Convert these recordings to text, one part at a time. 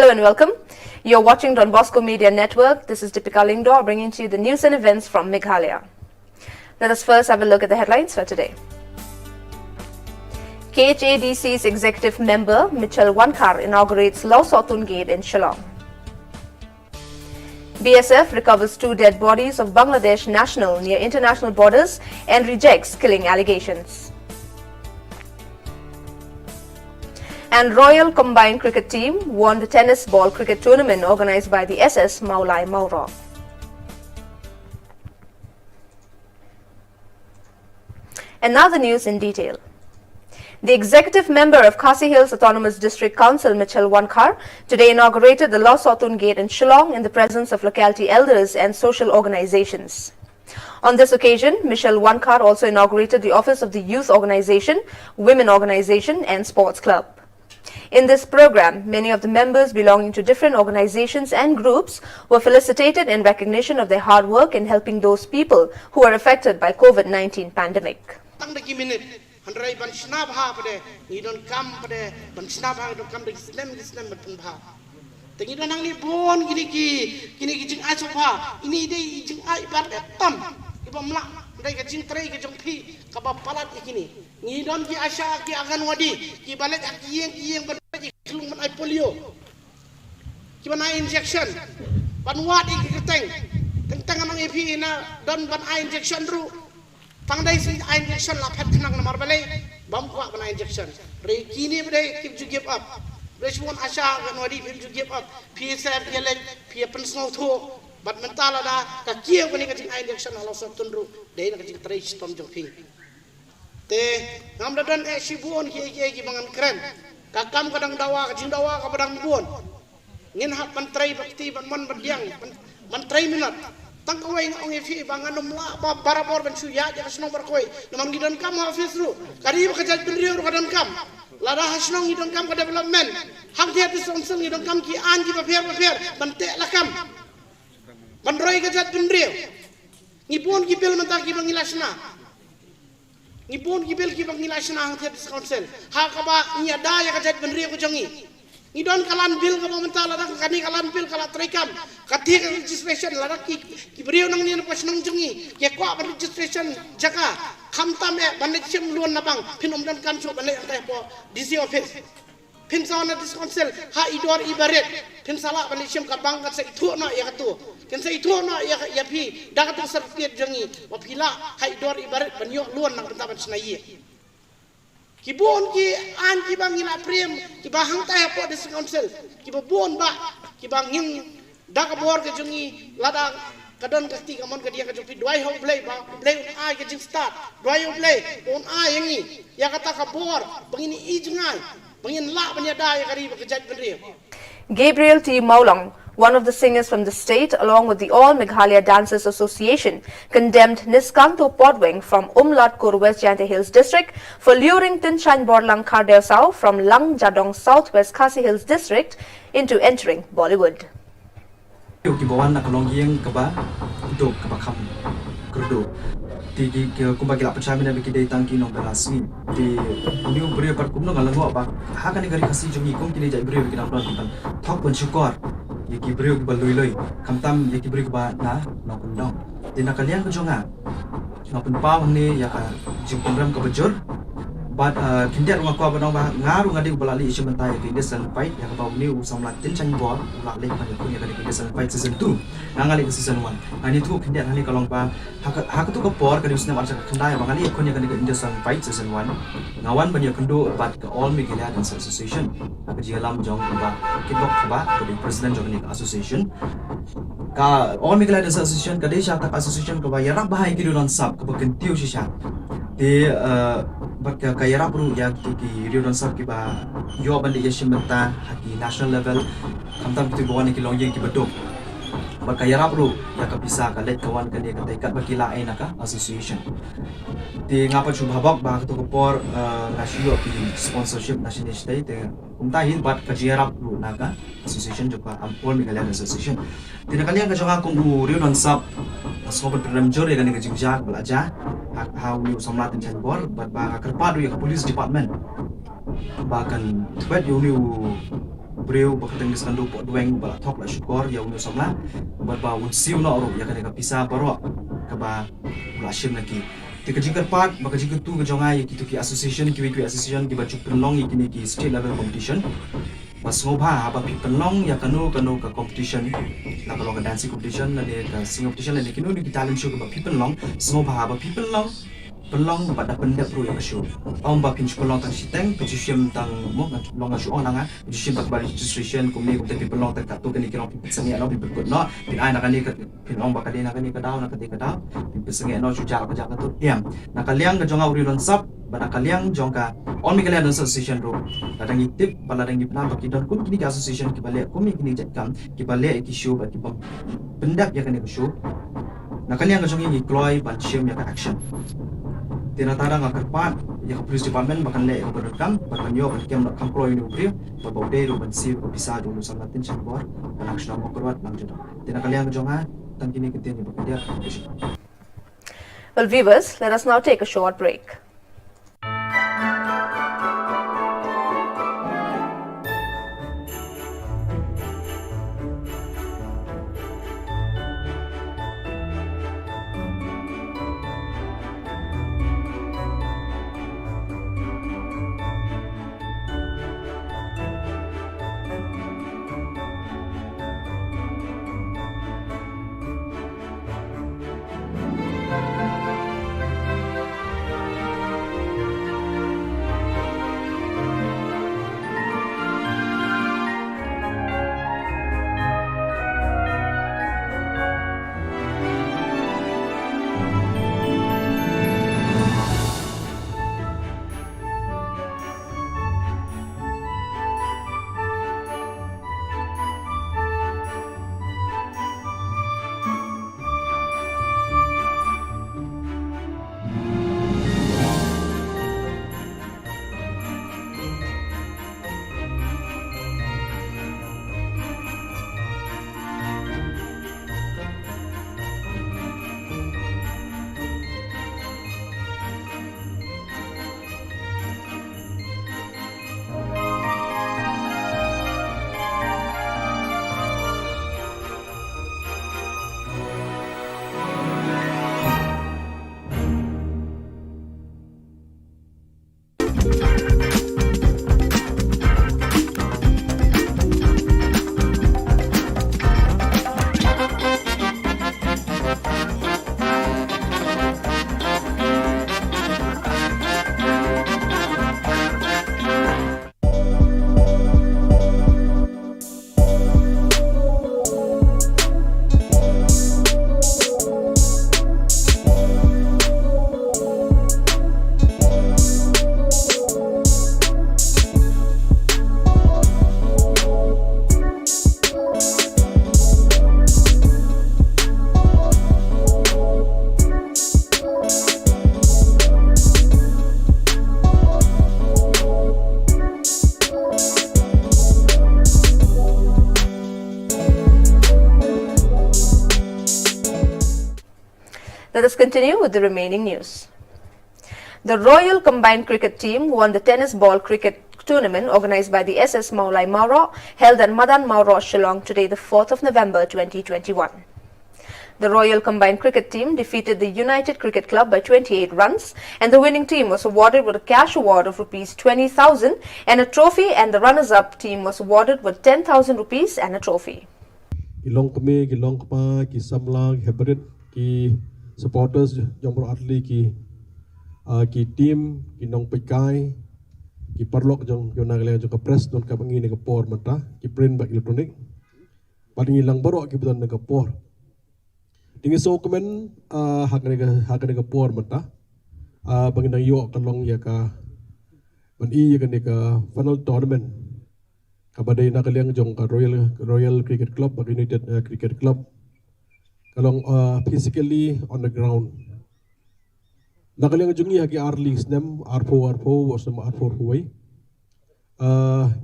Hello and welcome. You're watching Don Bosco Media Network. This is Deepika Lyngdoh bringing to you the news and events from Meghalaya. Let us first have a look at the headlines for today. KHADC's executive member Michelle Wankar inaugurates Lau Sotun Gate in Shillong. BSF recovers 2 dead bodies of Bangladesh national near international borders and rejects killing allegations. And Royal Combined Cricket Team won the tennis ball cricket tournament organized by the SS Maulai Maura. And now the news in detail. The executive member of Khasi Hills Autonomous District Council, Michelle Wankar, today inaugurated the Lau Sotun Gate in Shillong in the presence of locality elders and social organizations. On this occasion, Michelle Wankar also inaugurated the office of the Youth Organization, Women Organization and Sports Club. In this program, many of the members belonging to different organizations and groups were felicitated in recognition of their hard work in helping those people who are affected by COVID-19 pandemic. Dai ka jing trai ka jong phi ka ba palat ikini ni don ki asha ki agan wadi ki balet akiyeng ban ji klung man ai polio ki ban ai injection ban wadi ki teng teng amang epi na don ban ai injection ru tang dai si ai injection la phat khnang na mar balai bam kwa ban ai injection re kini bdai ki ju give up reshwon asha gan wadi phi ju give up phi ser yelek phi pen snow tho but mentala da ka kieu ni ka jing ai injection ala so tunru dei na ka jing trai stom jong phi te ngam da don e sibuon ki bangan keren ka kam kadang dawa ka jing dawa ka padang buon ngin hat man trai bakti ban man badiang man trai minat tang ko wai ngong e phi bangan nom la ba barabor ban su ya ja snong bar koi namang gidan kam office ru kari ba ka jaj bendrio ru kadan kam lada hasnong gidan kam ka development hang dia ti song song gidan kam ki anji ba fer ban te la kam Bandroi ka jat bendrio ngipon ki bel menta ki bangilasna ngipon ki bel ki bangilasna hang tiap council ha ka ba nya da ya ka jat bendrio ko jongi ni don kalan bil ka menta la ka ni kalan bil kala trekam ka ti registration la ki brio nang ni pas nang jongi ke ko ba registration jaka khamtam e ban chim luon na bang pinom dan kam so ban le ante po DC office pin sauna dis council ha idor ibaret pin sala ban chim ka bang ka se thu na ya ka tu kan saya itu na ya pi dah kata sertifikat jangi wapila hai dor ibarat banyak luan nak bentaban senai kibon ki an ki bang ila prem ki bahang tay po dis council ki bon ba ki bangin dah kabor ke jangi lada kadon kasti kamon ke dia ke jopi doi ho play ba play ai ke jing start doi ho play on ai yangi ya kata kabor bangini i jangai bangin la banyada ya kari ke jaj benri Gabriel T. Maulong, one of the singers from the state, along with the All Meghalaya Dancers Association, condemned Niskanto Podweng from Umlatkur, West Jante Hills District for luring Tinchan Borlang Kardesau from Lang Jadong, Southwest Khasi Hills District into entering Bollywood. Di kumbagi la percaya mina biki datang ki nom berasmi di ni beri par kumno ngalango ba ha kan gari khasi jongi kum kini jai beri biki nam don kan thok pun syukur ye ki beri ba loi kamtam ye ki beri ba na no kun dong di nakalian ko jonga no pun pa ni ya ka jing program ka bejur but kindia rumah ko ba no ba ngaru ngadi balali isu mentai ki desan fight ya ka ba ni usam latin chan bor la le pa ni ya ka ki desan fight season 2 nangali ke season 1 ani tu kindia hani kalong ba ha tu ko por ka usna marsa khandai ba ngali ko ni ka ni desan fight season 1 ngawan banyak kendo bat ke All Meghalaya Dancers Association ka jialam jong ba kibok ba ko di president jong ni association ka All Meghalaya Dancers Association ka desha tak association ka ba yarak bahai ki don sab ka ba kentiu shisha di bat ka kayara pru ya ki rio don sab ki ba yo bandi yeshim menta haki national level kamtam ki bawani ki longyeng ki badok bat kayara pru ya ka bisa ka let kawan ka dia ka taikat bakila ai naka association di ngapa chu bhabak ba to ko por nasio ki sponsorship national state te umta hin bat ka jiara pru naka association joka All Meghalaya Association tinakalian ka jonga kung rio don sab sobat program jore ka ni ka jingjak belajar how you somlat in Chanbor but ba kerpadu ya police department bahkan buat you breu bakateng disandu po dueng bala thok la syukur ya unu samla barba un siu na oro ya kan pisa baro kaba ula shim lagi tika jingkar part baka jingkar tu gajonga ya ki association ki association ki bachuk penlong ya kini ki state level competition pas ngobha ba pi penlong ya kanu ka competition la kalau ka dancing competition la ne ka sing competition la ne kinu ni ki talent show ka ba pi penlong ngobha ba pi penlong pada pendek pro ya show om ba pinch penlong tang siteng position tang mo ngan long show on nga position bak bali registration kum ne kum te penlong tak tu kan ni kira pi sengi no pi berkut no pin ai nak ni ka penlong ba ka de nak ni ka daw nak ka pi sengi no juja ka ja ka tu diam nak kaliang ka jonga uri lon sap ba nak kaliang jongka on Meghalaya association ro ladang tip baladang ipna ba ki don kun kini association ki bale kum ni kini jakam ki bale ki show ba ki pendek ya kan ni show nak kaliang ka jongi ni kloy ban shim ya ka action tinatara nga karpat ya police department bahkan le ko berekam bahkan yo kem nak kamplo ini ubri babaw de ro bansi ko bisa dulu sa natin sa bor anak siya mo kurwat lang jud tinakalian ko jonga tang kini kitin ni badia. Well, viewers, let us now take a short break. Let us continue with the remaining news. The Royal Combined Cricket team won the tennis ball cricket tournament organized by the SS Maulai Mauro, held at Madan Mauro, Shillong today, the 4th of November 2021. The Royal Combined Cricket team defeated the United Cricket Club by 28 runs, and the winning team was awarded with a cash award of Rs 20,000 and a trophy, and the runners-up team was awarded with 10,000 rupees and a trophy. Gilong kami, gilong kapa, ki samlang, hebrit, ki supporters, jombro atli ki team, ki nong pekai, ki parlok jong Meghalaya jong ka press don ka bangi ne ka por mata, ki print bak elektronik. Paling ilang borok ki beton ne ka por. Tinggi so kemen hak ne ka por mata. Bangi nang yo kalong ya ka ban ya ka ne ka final tournament. Kabadai na kaliang jong ka Royal Cricket Club, United Cricket Club. Kalong physically on the ground. Nakaliang jungi hagi R-Leagues nem R4 was nama R4 huwai.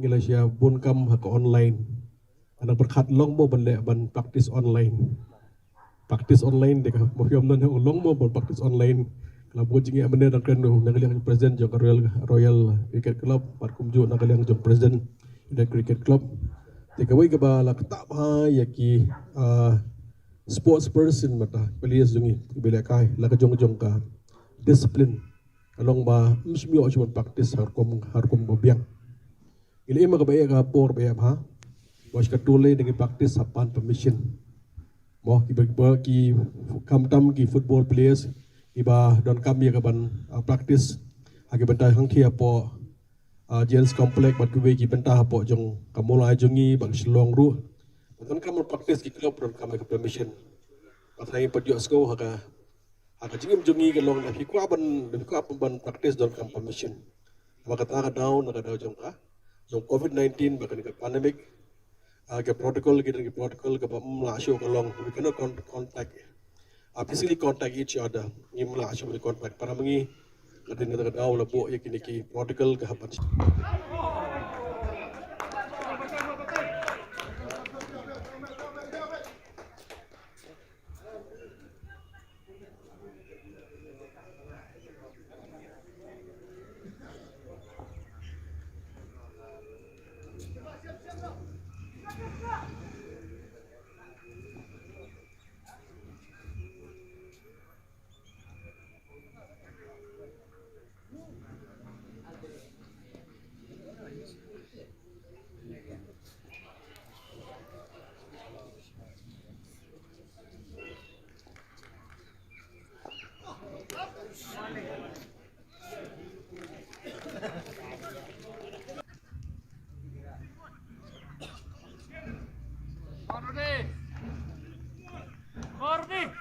Ngila siya bunkam haka online. Anak berkat long mo ban practice online. Practice online deka mohyom nan long mo ban practice online. Kalau buat jingi amane nak kenu nakaliang president jong Royal Cricket Club, parkum jo nakaliang jong president United Cricket Club. Tekawai ka ba la kata ba ya ki sports person mata pelias jungi bila kai la ka jong ka discipline along ba msmi o chuan practice har kom biang ile ma ka ba ka por ba ha was ka tole dengan practice sapan permission mo ki kam tam ki football players iba don kam ya ka ban practice agi bentai hang kia po James Complex bat kuwe ki bentah po jong kamulai jongi bang Shillong ru dan kamu practice ki club don kam ka permission patrai pat yo sko haka jingim jongi ke long na ki kwa ban practice don kam permission maka ta ka down jong ka jong COVID-19 bakan ka pandemic ke protocol ke la show ka long we cannot contact physically contact each other ngim la show contact para mengi kadin ka daw la bo yakini ki protocol ka hapan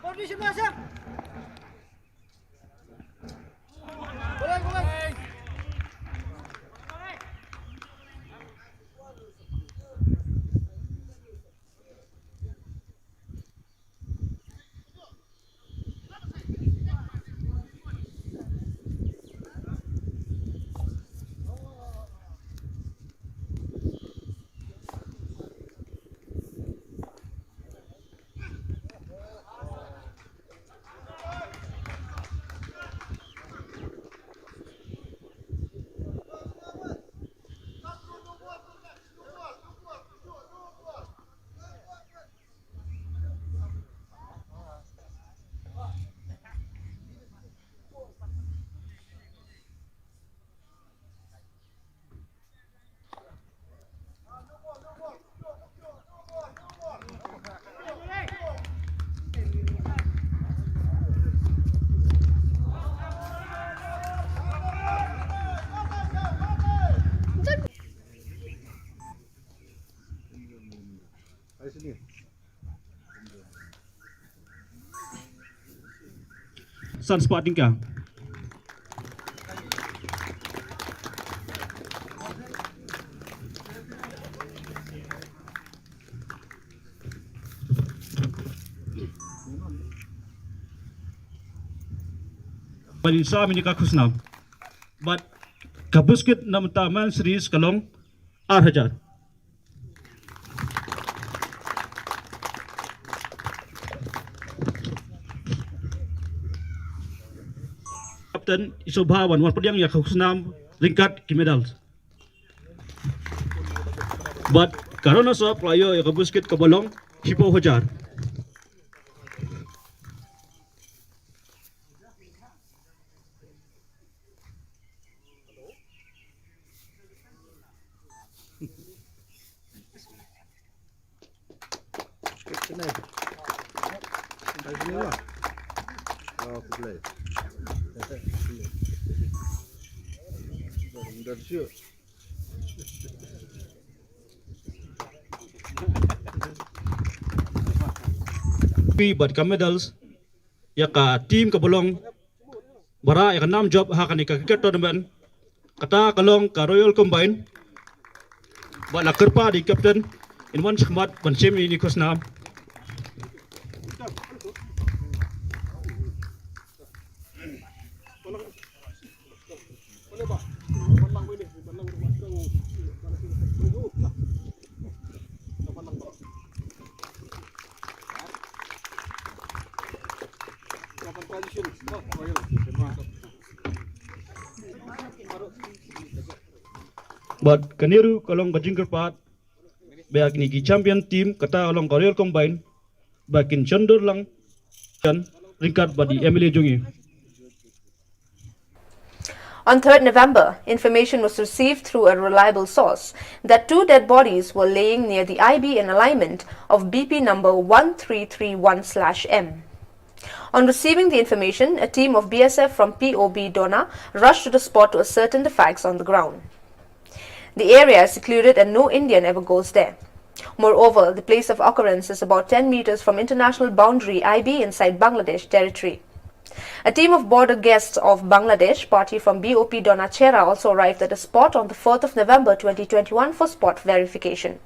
Kordi sebelah sana. Boleh. Sun Sporting ka. Palinsa mini ka khusnam. But kabuskit nam taman series kalong 8,000. Captain Isobhawan wan padiang ya khusnam ringkat ki medals. But karena so playo ya kabuskit kabolong 10,000. But ka medals ya ka team ka bolong bara ya ka nam job ha ka ni ka cricket tournament kata kalong ka Royal Combine ba la kerpa di captain in one khmat ban sem ni khosnam But kaniru kalong bajing kerpat Baik ni ki champion team kata along Royal Combine bakin chondur lang kan ringkat badi Emily Jungi. On 3rd November, information was received through a reliable source that 2 dead bodies were laying near the IB in alignment of BP number 1331/M. On receiving the information, a team of BSF from POB Dona rushed to the spot to ascertain the facts on the ground. The area is secluded and no Indian ever goes there. Moreover, the place of occurrence is about 10 meters from international boundary IB inside Bangladesh territory. A team of border guests of Bangladesh party from BOP Donachera also arrived at the spot on the 4th of November 2021 for spot verification.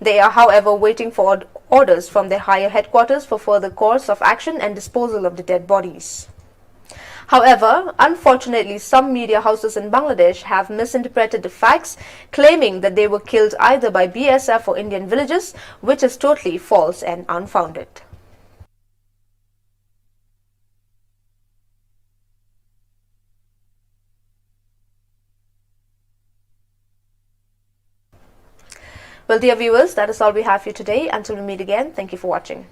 They are, however, waiting for orders from their higher headquarters for further course of action and disposal of the dead bodies. However, unfortunately, some media houses in Bangladesh have misinterpreted the facts, claiming that they were killed either by BSF or Indian villages, which is totally false and unfounded. Well, dear viewers, that is all we have for you today. Until we meet again, thank you for watching.